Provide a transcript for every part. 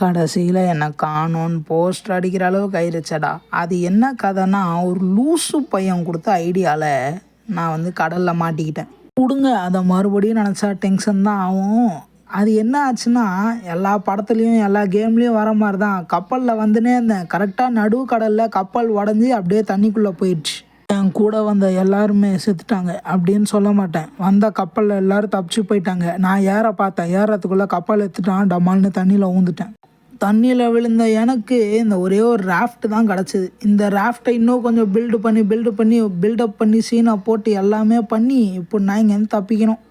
கடைசியில் என்னை காணோன்னு போஸ்டர் அடிக்கிற அளவுக்கு ஆயிடுச்சடா. அது என்ன கதைன்னா, ஒரு லூசு பையன் கொடுத்த ஐடியாவில் நான் வந்து கடலில் மாட்டிக்கிட்டேன். கொடுங்க அதை மறுபடியும் நினச்சா டென்ஷன் தான் ஆகும். அது என்ன ஆச்சுன்னா, எல்லா படத்துலேயும் எல்லா கேம்லேயும் வர மாதிரி தான் கப்பலில் வந்துனே இருந்தேன். கரெக்டாக நடுவு கடலில் கப்பல் உடஞ்சி அப்படியே தண்ணிக்குள்ளே போயிடுச்சு. என் கூட வந்த எல்லாருமே செத்துட்டாங்க அப்படின்னு சொல்ல மாட்டேன். வந்த கப்பலில் எல்லோரும் தப்பிச்சு போயிட்டாங்க. நான் பார்த்தேன். ஏறத்துக்குள்ளே கப்பல் எடுத்துட்டான், டமால்னு தண்ணியில் ஊந்துட்டேன். தண்ணியில் விழுந்த எனக்கு இந்த ஒரே ஒரு ராஃப்ட் தான் கிடச்சிது. இந்த ராஃப்டை இன்னும் கொஞ்சம் பில்டப் பண்ணி சீனை போட்டு எல்லாமே பண்ணி இப்போ நான் இங்கேருந்து தப்பிக்கணும்.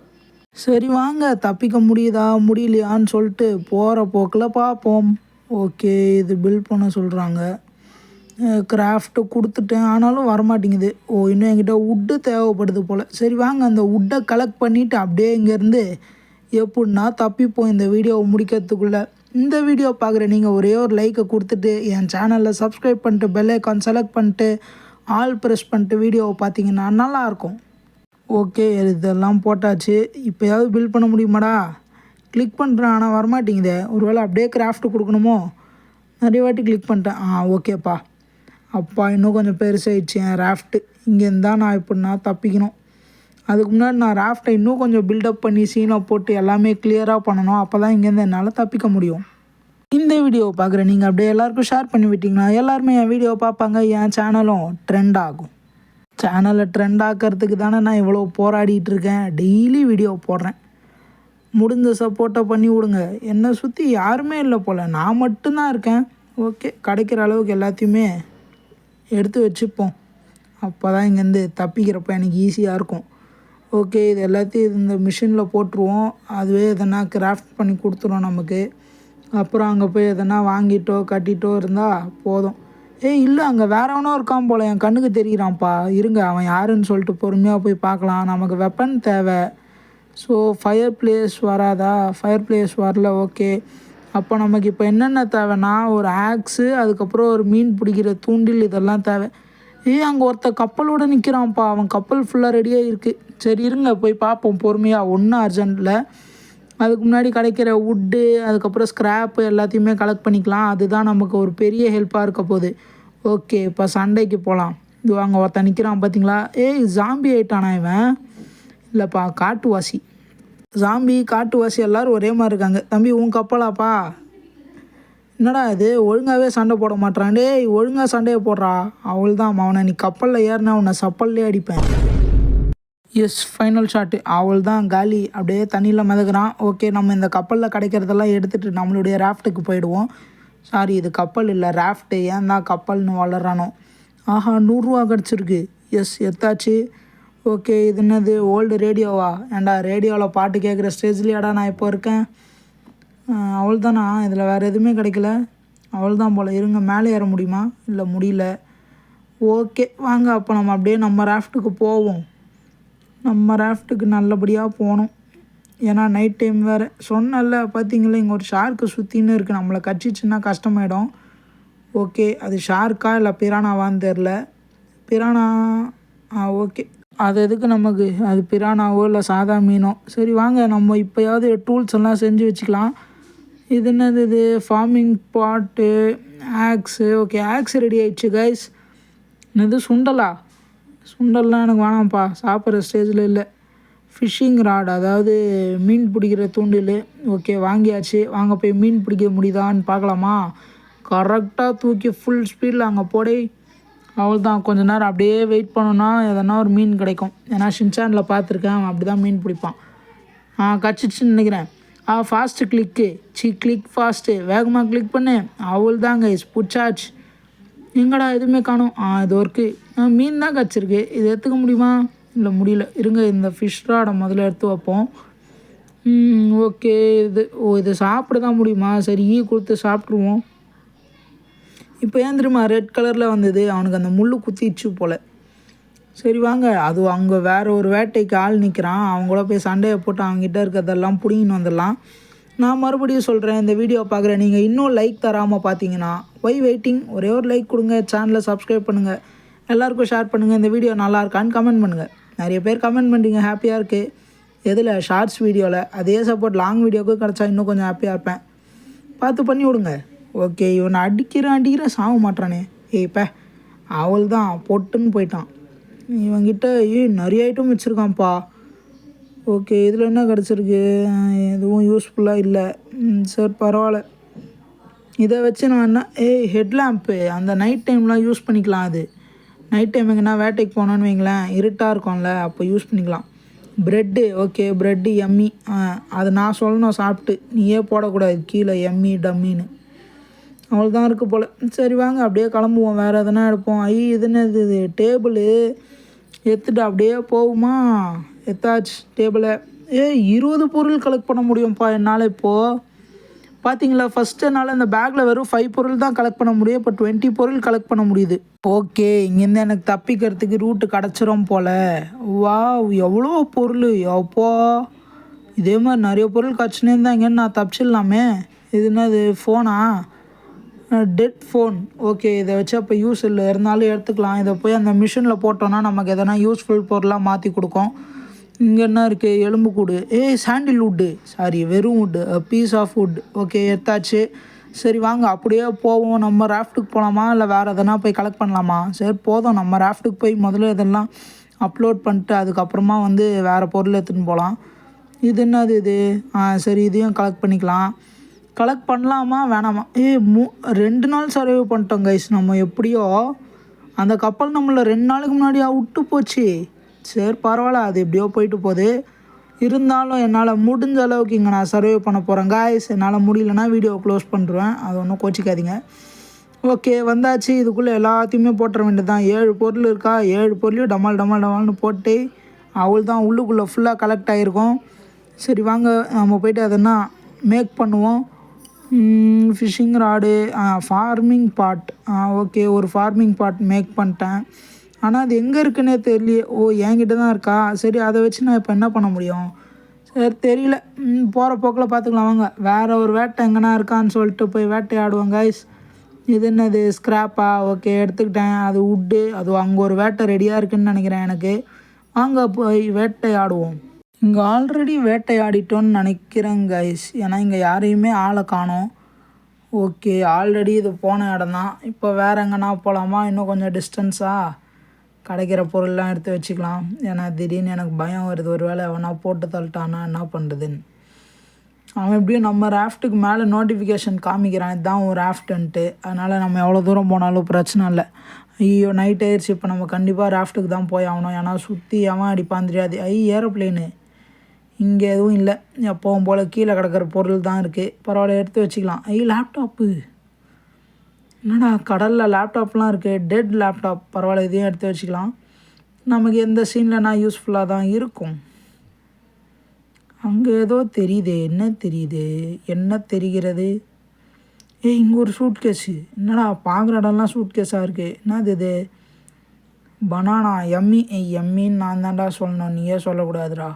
சரி வாங்க, தப்பிக்க முடியுதா முடியலையான்னு சொல்லிட்டு போகிற போக்கில் பார்ப்போம். ஓகே, இது பில்ட் பண்ண சொல்கிறாங்க. கிராஃப்ட்டு கொடுத்துட்டேன், ஆனாலும் வரமாட்டேங்குது. இன்னும் என்கிட்ட வுட்டு தேவைப்படுது போல். சரி வாங்க, அந்த வுட்டை கலெக்ட் பண்ணிவிட்டு அப்படியே இங்கேருந்து எப்படின்னா தப்பிப்போம் இந்த வீடியோவை முடிக்கிறதுக்குள்ளே. இந்த வீடியோ பார்க்குற நீங்கள் ஒரே ஒரு லைக்கை கொடுத்துட்டு என் சேனலில் சப்ஸ்கிரைப் பண்ணிட்டு பெல் ஐக்கான் செலக்ட் பண்ணிட்டு ஆல் ப்ரெஸ் பண்ணிட்டு வீடியோவை பார்த்தீங்கன்னா நல்லாயிருக்கும். ஓகே, இதெல்லாம் போட்டாச்சு. இப்போயாவது பில்ட் பண்ண முடியுமாடா? கிளிக் பண்ணுறேன், ஆனால் வரமாட்டேங்குதே. ஒருவேளை அப்படியே கிராஃப்ட் கொடுக்கணுமோ? நிறைய வாட்டி கிளிக் பண்ணிட்டேன். ஓகேப்பா. அப்பா, இன்னும் கொஞ்சம் பெருசாகிடுச்சு என் ராஃப்ட்டு. இங்கேருந்து தான் நான் இப்படின்னா தப்பிக்கணும். அதுக்கு முன்னாடி நான் ராஃப்டை இன்னும் கொஞ்சம் பில்டப் பண்ணி சீனை போட்டு எல்லாமே கிளியராக பண்ணணும். அப்போ தான் இங்கேருந்து என்னால் தப்பிக்க முடியும். இந்த வீடியோவை பார்க்குற நீங்கள் அப்படியே எல்லாருக்கும் ஷேர் பண்ணி விட்டிங்கன்னா எல்லாருமே என் வீடியோவை பார்ப்பாங்க. என் சேனலும் ட்ரெண்ட் ஆகும். சேனலை ட்ரெண்ட் ஆக்கிறதுக்கு தானே நான் இவ்வளோ போராடிட்டு இருக்கேன். டெய்லி வீடியோ போடுறேன். முடிஞ்ச சப்போர்ட்டை பண்ணி விடுங்க. என்னை சுற்றி யாருமே இல்லை போல், நான் மட்டும்தான் இருக்கேன். ஓகே, கிடைக்கிற அளவுக்கு எல்லாத்தையுமே எடுத்து வச்சுப்போம். அப்போ தான் இங்கேருந்து தப்பிக்கிறப்ப எனக்கு ஈஸியாக இருக்கும். ஓகே, இது எல்லாத்தையும் இந்த மிஷினில் போட்டுருவோம். அதுவே எதனா கிராஃப்ட் பண்ணி கொடுத்துரும் நமக்கு. அப்புறம் அங்கே போய் எதனா வாங்கிட்டோ கட்டிட்டோ இருந்தால் போதும். இல்லை, அங்கே வேறவனோ இருக்கான் போல், என் கண்ணுக்கு தெரிகிறான்ப்பா. இருங்க, அவன் யாருன்னு சொல்லிட்டு பொறுமையாக போய் பார்க்கலாம். நமக்கு வெப்பன் தேவை. ஸோ ஃபயர் பிளேஸ் வராதா? ஃபயர் பிளேஸ் வரல. ஓகே, அப்போ நமக்கு இப்போ என்னென்ன தேவைன்னா, ஒரு ஆக்ஸு, அதுக்கப்புறம் ஒரு மீன் பிடிக்கிற தூண்டில், இதெல்லாம் தேவை. அங்கே கப்பலோடு நிற்கிறான்ப்பா. அவன் கப்பல் ஃபுல்லாக ரெடியாக இருக்குது. சரி இருங்க, போய் பார்ப்போம் பொறுமையாக. ஒன்றும் அர்ஜென்ட்டில். அதுக்கு முன்னாடி கிடைக்கிற வுட்டு, அதுக்கப்புறம் ஸ்க்ராப்பு எல்லாத்தையுமே கலெக்ட் பண்ணிக்கலாம். அதுதான் நமக்கு ஒரு பெரிய ஹெல்ப்பாக இருக்க போகுது. ஓகே, இப்போ சண்டைக்கு போகலாம். இது அங்கே நிற்கிறான் பார்த்தீங்களா? ஜாம்பி ஆயிட்டானா இவன்? இல்லைப்பா, காட்டுவாசி. ஜாம்பி, காட்டுவாசி எல்லோரும் ஒரே மாதிரி இருக்காங்க. தம்பி, உன் கப்பலாப்பா? என்னடா இது, ஒழுங்காகவே சண்டை போட மாட்டான். ஒழுங்காக சண்டையை போடுறா. அவள் தான் அவனை, நீ கப்பலில் ஏறினா உன்னை சப்பல்லே அடிப்பேன். Yes, final shot. அவள் தான் காலி. அப்படியே தண்ணியில் மிதக்குறான். ஓகே, நம்ம இந்த கப்பலில் கிடைக்கிறதெல்லாம் எடுத்துகிட்டு நம்மளுடைய ராஃப்ட்டுக்கு போயிடுவோம். சாரி, இது கப்பல் இல்லை, ராஃப்ட்டு. ஏன் தான் கப்பல்னு வளர்றானோ. 100 ரூபா கிடச்சிருக்கு. எஸ், எத்தாச்சு. ஓகே, இது என்னது, ஓல்டு ரேடியோவா? ஏன்டா ரேடியோவில் பாட்டு கேட்குற ஸ்டேஜ்லேயாடா நான் இப்போ இருக்கேன். அவள் தானா? இதில் வேறு எதுவுமே கிடைக்கல. அவள் தான் போல். இருங்க, மேலே ஏற முடியுமா? இல்லை, முடியல. ஓகே வாங்க, அப்போ நம்ம அப்படியே நம்ம ராஃப்ட்டுக்கு போவோம். நம்ம ராஃப்ட்டுக்கு நல்லபடியாக போகணும். ஏன்னா நைட் டைம் வேறு. சொன்னல பார்த்தீங்களா, இங்கே ஒரு ஷார்க்கு சுற்றின்னு இருக்குது. நம்மளை கடிச்சிச்சின்னா கஷ்டமாயிடும். ஓகே, அது ஷார்க்கா இல்லை பிரானாவான்னு தெரில. பிரானா. ஓகே, அது எதுக்கு நமக்கு? அது பிரானாவோ இல்லை சாதா மீனோ. சரி வாங்க, நம்ம இப்போயாவது டூல்ஸ் எல்லாம் செஞ்சு வச்சுக்கலாம். இது என்னது? இது ஃபார்மிங் பாட்டு, ஆக்ஸு. ஓகே, ஆக்ஸ் ரெடி ஆயிடுச்சு கைஸ். என்னது, சுண்டலா? சுண்டல்லாம் எனக்கு வேணாம்ப்பா, சாப்பிட்ற ஸ்டேஜில் இல்லை. ஃபிஷ்ஷிங் ராட், அதாவது மீன் பிடிக்கிற தூண்டில். ஓகே, வாங்கியாச்சு. வாங்க போய் மீன் பிடிக்க முடியுதான்னு பார்க்கலாமா? கரெக்டாக தூக்கி ஃபுல் ஸ்பீடில் அங்கே போடே. அவள் தான். கொஞ்சம் நேரம் அப்படியே வெயிட் பண்ணோன்னா எதனா ஒரு மீன் கிடைக்கும். ஏன்னா ஷின்சானில் பார்த்துருக்கேன், அவன் அப்படி தான் மீன் பிடிப்பான். கச்சிச்சின்னு நினைக்கிறேன். ஃபாஸ்ட்டு கிளிக்கு. கிளிக் ஃபாஸ்ட்டு, வேகமாக கிளிக் பண்ணு. அவள் தாங்க புட்சாச். எங்கடா எதுவுமே காணும். இது ஒர்க்கு. மீன் தான் கச்சிருக்கு. இது எடுத்துக்க முடியுமா? இல்லை, முடியல. இருங்க, இந்த ஃபிஷ் ராடை முதல்ல எடுத்து வைப்போம். ஓகே, இது சாப்பிட தான் முடியுமா? சரி, கொடுத்து சாப்பிட்ருவோம். இப்போ ஏன் தெரியுமா ரெட் கலரில் வந்தது? அவனுக்கு அந்த முள் குத்திடுச்சு போல். சரி வாங்க, அது அங்கே வேறு ஒரு வேட்டைக்கு ஆள் நிற்கிறான். அவங்கள போய் சண்டையை போட்டு அவங்ககிட்ட இருக்கிறதெல்லாம் பிடிங்கின்னு வந்துடலாம். நான் மறுபடியும் சொல்கிறேன், இந்த வீடியோ பார்க்குற நீங்கள் இன்னும் லைக் தராமல் பார்த்தீங்கன்னா வெயிட்டிங். ஒரே ஒரு லைக் கொடுங்க, சேனலை சப்ஸ்கிரைப் பண்ணுங்கள், எல்லாருக்கும் ஷேர் பண்ணுங்கள். இந்த வீடியோ நல்லா இருக்கான்னு கமெண்ட் பண்ணுங்கள். நிறைய பேர் கமெண்ட் பண்ணுறீங்க, ஹாப்பியாக இருக்குது. எதில்? ஷார்ட்ஸ் வீடியோவில். அதே சப்போர்ட் லாங் வீடியோவுக்கு கிடச்சா இன்னும் கொஞ்சம் ஹாப்பியாக இருப்பேன். பார்த்து பண்ணி விடுங்க. ஓகே, இவனை அடிக்கிறேன் சாக மாட்டானே. இப்போ அவள் தான் பொட்டுன்னு போயிட்டான். இவங்கிட்ட நிறைய ஐட்டம் வச்சுருக்கான்ப்பா. ஓகே, இதில் என்ன கிடச்சிருக்கு? எதுவும் யூஸ்ஃபுல்லாக இல்லை. சரி பரவாயில்ல. இதை வச்சு நான் என்ன ஹெட்லாம்ப்பு அந்த நைட் டைம்லாம் யூஸ் பண்ணிக்கலாம். அது நைட் டைம் எங்கன்னா வேட்டைக்கு போனோன்னு வைங்களேன், இருட்டாக இருக்கும்ல, அப்போ யூஸ் பண்ணிக்கலாம். ப்ரெட்டு, ஓகே ப்ரெட்டு எம்மி. அது நான் சொல்லணும் சாப்பிட்டு, நீயே போடக்கூடாது கீழே எம்மி டம்மின்னு. அவ்வளோதான் இருக்குது போல். சரி வாங்க அப்படியே கிளம்புவோம், வேறு எதனா எடுப்போம். இதுன்னு இது டேபிள் எடுத்துட்டு அப்படியே போகுமா? எத்தாச்சு டேபிளை. 20 பொருள் கலெக்ட் பண்ண முடியும்ப்பா என்னால். இப்போது பார்த்தீங்களா, ஃபஸ்ட்டு என்னால் இந்த பேக்கில் வெறும் 5 பொருள் தான் கலெக்ட் பண்ண முடியும். இப்போ 20 பொருள் கலெக்ட் பண்ண முடியுது. ஓகே, இங்கேருந்து எனக்கு தப்பிக்கிறதுக்கு ரூட்டு கிடச்சிரும் போல். வா, எவ்வளோ பொருள் எப்போ! இதே மாதிரி நிறைய பொருள் கிடச்சினே இருந்தால் இங்கேருந்து நான் தப்பிச்சிடலாமே. இது என்னது ஃபோனா? Dead phone. ஓகே, இதை வச்சு அப்போ யூஸ் இல்லை, இருந்தாலும் எடுத்துக்கலாம். இதை போய் அந்த மிஷினில் போட்டோன்னா நமக்கு எதனா யூஸ்ஃபுல் பொருளாக மாற்றி கொடுக்கும். இங்கே என்ன இருக்குது? எலும்புக்கூடு. சாண்டில்வுட்டு, சாரி வெறும் wood, piece of wood. Okay, எடுத்தாச்சு. சரி வாங்க அப்படியே போவோம். நம்ம ராஃப்ட்டுக்கு போகலாமா இல்லை வேறு எதனா போய் கலெக்ட் பண்ணலாமா? சரி போதும், நம்ம ராஃப்ட்டுக்கு போய் முதல்ல இதெல்லாம் அப்லோட் பண்ணிட்டு அதுக்கப்புறமா வந்து வேறு பொருள் எடுத்துன்னு போகலாம். இது என்னது இது? சரி இதையும் கலெக்ட் பண்ணிக்கலாம். கலெக்ட் பண்ணலாமா வேணாமா? 2 நாள் சர்வே பண்ணிட்டோம் கைஸ். நம்ம எப்படியோ அந்த கப்பல் நம்மளை 2 நாளுக்கு முன்னாடி விட்டு போச்சு. சரி பரவாயில்ல, அது எப்படியோ போயிட்டு போகுது. இருந்தாலும் என்னால் முடிஞ்ச அளவுக்கு இங்கே நான் சர்வே பண்ண போகிறேன் கைஸ். என்னால் முடியலன்னா வீடியோ க்ளோஸ் பண்ணிடுவேன், அது ஒன்றும் கோச்சிக்காதீங்க. ஓகே வந்தாச்சு. இதுக்குள்ளே எல்லாத்தையுமே போட்டுற வேண்டியது தான். 7 பொருள் இருக்கா, 7 பொருளையும் டமால்னு போட்டு அவள் தான் உள்ளுக்குள்ளே ஃபுல்லாக கலெக்ட் ஆகிருக்கும். சரி வாங்க நம்ம போய்ட்டு அதென்னா மேக் பண்ணுவோம். ஃபிஷ்ஷிங் ராடு, ஃபார்மிங் பாட். ஓகே, ஒரு ஃபார்மிங் பாட் மேக் பண்ணிட்டேன். ஆனால் அது எங்கே இருக்குன்னே தெரியலையே. என்கிட்ட தான் இருக்கா? சரி, அதை வச்சு நான் இப்போ என்ன பண்ண முடியும்? சரி தெரியல, போகிற போக்கில் பார்த்துக்கலாம் வாங்க. வேறு ஒரு வேட்டை எங்கன்னா இருக்கான்னு சொல்லிட்டு போய் வேட்டையாடுவோம் கைஸ். இது என்னது? ஸ்க்ராப்பா? ஓகே எடுத்துக்கிட்டேன். அது வுட்டு. அது அங்கே ஒரு வேட்டை ரெடியாக இருக்குதுன்னு நினைக்கிறேன் எனக்கு. வாங்க போய் வேட்டையாடுவோம். இங்கே ஆல்ரெடி வேட்டையாடிட்டோன்னு நினைக்கிறேன் கைஸ், ஏன்னா இங்கே யாரையுமே ஆளை காணோம். ஓகே, ஆல்ரெடி இது போன இடம் தான். இப்போ வேறு எங்கன்னா போகலாமா? இன்னும் கொஞ்சம் டிஸ்டன்ஸாக கிடைக்கிற பொருள்லாம் எடுத்து வச்சுக்கலாம். ஏன்னா திடீர்னு எனக்கு பயம் வருது, ஒரு வேளை அவனா போட்டு தள்ளிட்டானா என்ன பண்ணுறதுன்னு. அவன் எப்படியும் நம்ம ராஃப்ட்டுக்கு மேலே நோட்டிஃபிகேஷன் காமிக்கிறான், இதுதான் ஒரு ராஃப்ட்டுன்ட்டு. அதனால் நம்ம எவ்வளோ தூரம் போனாலும் பிரச்சனை இல்லை. ஐயோ நைட் ஆயிடுச்சு, இப்போ நம்ம கண்டிப்பாக ராஃப்ட்டுக்கு தான் போய் ஆகணும். ஏன்னா சுற்றி அவன் அடிப்பான் தெரியாது. ஏரோப்ளேனு இங்கே எதுவும் இல்லை, எப்பவும் போல் கீழே கிடக்கிற பொருள் தான் இருக்குது. பரவாயில்ல எடுத்து வச்சுக்கலாம். லேப்டாப்பு. என்னடா கடலில் லேப்டாப்லாம் இருக்குது, டெட் லேப்டாப். பரவாயில்ல, இதையும் எடுத்து வச்சுக்கலாம். நமக்கு எந்த சீன்லனா யூஸ்ஃபுல்லாக தான் இருக்கும். அங்கே ஏதோ தெரியுது, என்ன தெரிகிறது? இங்கே ஒரு சூட் கேஸு. என்னடா பார்க்குற இடம்லாம் சூட் கேஸாக இருக்குது. என்னது இது? பனானா. எம்மின்னு நான் தான்டா சொல்லணும், நீயே சொல்லக்கூடாதுடா.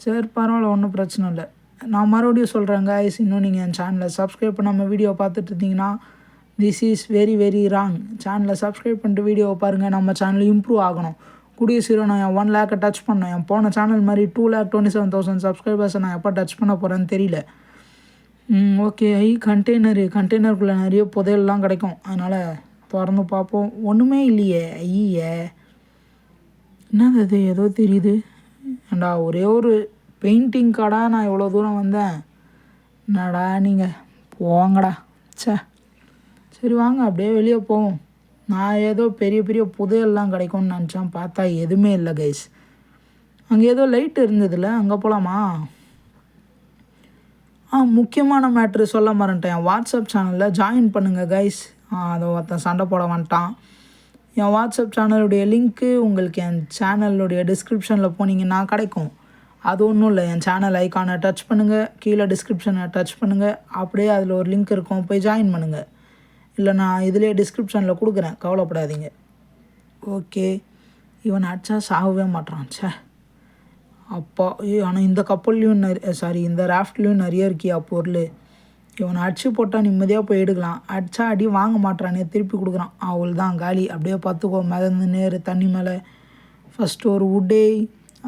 சரி பரவாயில்ல, ஒன்றும் பிரச்சனை இல்லை. நான் மறுபடியும் சொல்கிறேன் கைஸ், இன்னும் நீங்கள் என் சேனலை சப்ஸ்கிரைப் பண்ணாமல் வீடியோ பார்த்துட்டு இருந்தீங்கன்னா திஸ் இஸ் வெரி ராங். சேனலை சப்ஸ்கிரைப் பண்ணிட்டு வீடியோவை பாருங்கள். நம்ம சேனல் இம்ப்ரூவ் ஆகணும். கூடிய சீக்கிரம் நான் 1 லேக்கை டச் பண்ணேன். என் போன சேனல் மாதிரி 2,27,000 சப்ஸ்கிரைபர்ஸை நான் எப்போ டச் பண்ண போகிறேன்னு தெரியல. ஓகே, கண்டெய்னருக்குள்ளே நிறைய புதையல்லாம் கிடைக்கும், அதனால் திறந்து பார்ப்போம். ஒன்றுமே இல்லையே. என்னது அது? ஏதோ தெரியுது. ஏண்டா ஒரே ஒரு பெயிண்டிங் கார்டா நான் இவ்வளோ தூரம் வந்தேன். என்னடா நீங்கள் போங்கடா. சரி வாங்க அப்படியே வெளியே போவோம். நான் ஏதோ பெரிய புதையெல்லாம் கிடைக்கும்னு நினச்சேன், பார்த்தா எதுவுமே இல்லை கைஸ். அங்கே ஏதோ லைட் இருந்ததில்ல, அங்கே போகலாமா? முக்கியமான மேட்ரு சொல்ல மறந்துட்டேன். என் வாட்ஸ்அப் சேனலில் ஜாயின் பண்ணுங்கள் கைஸ். அதை ஒருத்தன் சண்டை போட வந்துட்டான். என் வாட்ஸ்அப் சேனலுடைய லிங்க்கு உங்களுக்கு என் சேனலுடைய டிஸ்கிரிப்ஷனில் போனீங்கன்னா கிடைக்கும். அது ஒன்றும் இல்லை, என் சேனல் ஐக்கானை டச் பண்ணுங்கள், கீழே டிஸ்கிரிப்ஷனை டச் பண்ணுங்கள், அப்படியே அதில் ஒரு லிங்க் இருக்கும், போய் ஜாயின் பண்ணுங்கள். இல்லை நான் இதிலே டிஸ்கிரிப்ஷனில் கொடுக்குறேன், கவலைப்படாதீங்க. ஓகே, இவன் அடித்தா சாகவே மாட்டான். அப்பா ஆனால் இந்த கப்பல்லையும் இந்த ராஃப்ட்லேயும் நிறைய இருக்கியா பொருள். இவனை அடிச்சு போட்டால் நிம்மதியாக போய் எடுக்கலாம். அடித்தா அடி வாங்க மாட்டானே, திருப்பி கொடுக்குறான். அவள் தான் காலி. அப்படியே பார்த்துக்கோ, மிதந்து நேரு தண்ணி மேலே. ஃபஸ்ட்டு ஒரு வுட்டே,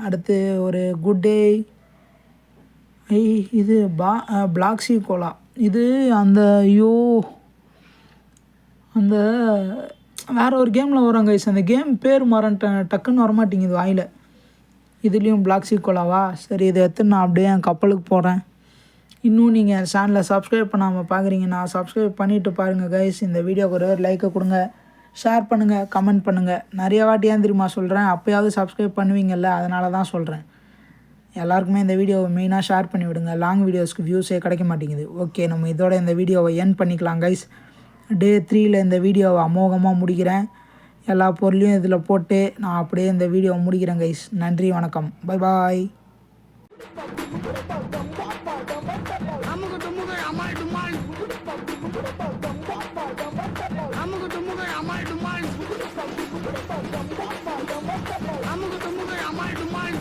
அடுத்து ஒரு குட் டே. இது பிளாக் சீ கோலா. இது அந்த ஐயோ அந்த வேறு ஒரு கேமில் வரும் கைஸ். அந்த கேம் பேர் மறந்துட்டேன், டக்குன்னு வரமாட்டேங்குது வாயில். இதுலேயும் பிளாக் சீக்கோலாவா? சரி, இதை எடுத்து நான் அப்படியே என் கப்பலுக்கு போகிறேன். இன்னும் நீங்கள் என் சேனலை சப்ஸ்கிரைப் பண்ணாமல் பார்க்குறீங்கன்னா சப்ஸ்கிரைப் பண்ணிவிட்டு பாருங்கள் கைஸ். இந்த வீடியோக்கு ஒரு லைக்கை கொடுங்க, ஷேர் பண்ணுங்கள், கமெண்ட் பண்ணுங்கள். நிறைய வாட்டி ஏன் தெரியுமா சொல்கிறேன், அப்போயாவது சப்ஸ்கிரைப் பண்ணுவீங்கள்ல, அதனால தான் சொல்கிறேன். எல்லாருக்குமே இந்த வீடியோவை மெயினாக ஷேர் பண்ணி விடுங்க. லாங் வீடியோஸ்க்கு வியூஸே கிடைக்க மாட்டேங்குது. ஓகே, நம்ம இதோட இந்த வீடியோவை என் பண்ணிக்கலாம் கைஸ். டே 3ல் இந்த வீடியோவை அமோகமாக முடிக்கிறேன். எல்லா பொருளையும் இதில் போட்டு நான் அப்படியே இந்த வீடியோவை முடிக்கிறேன் கைஸ். நன்றி, வணக்கம், பை பாய். I'm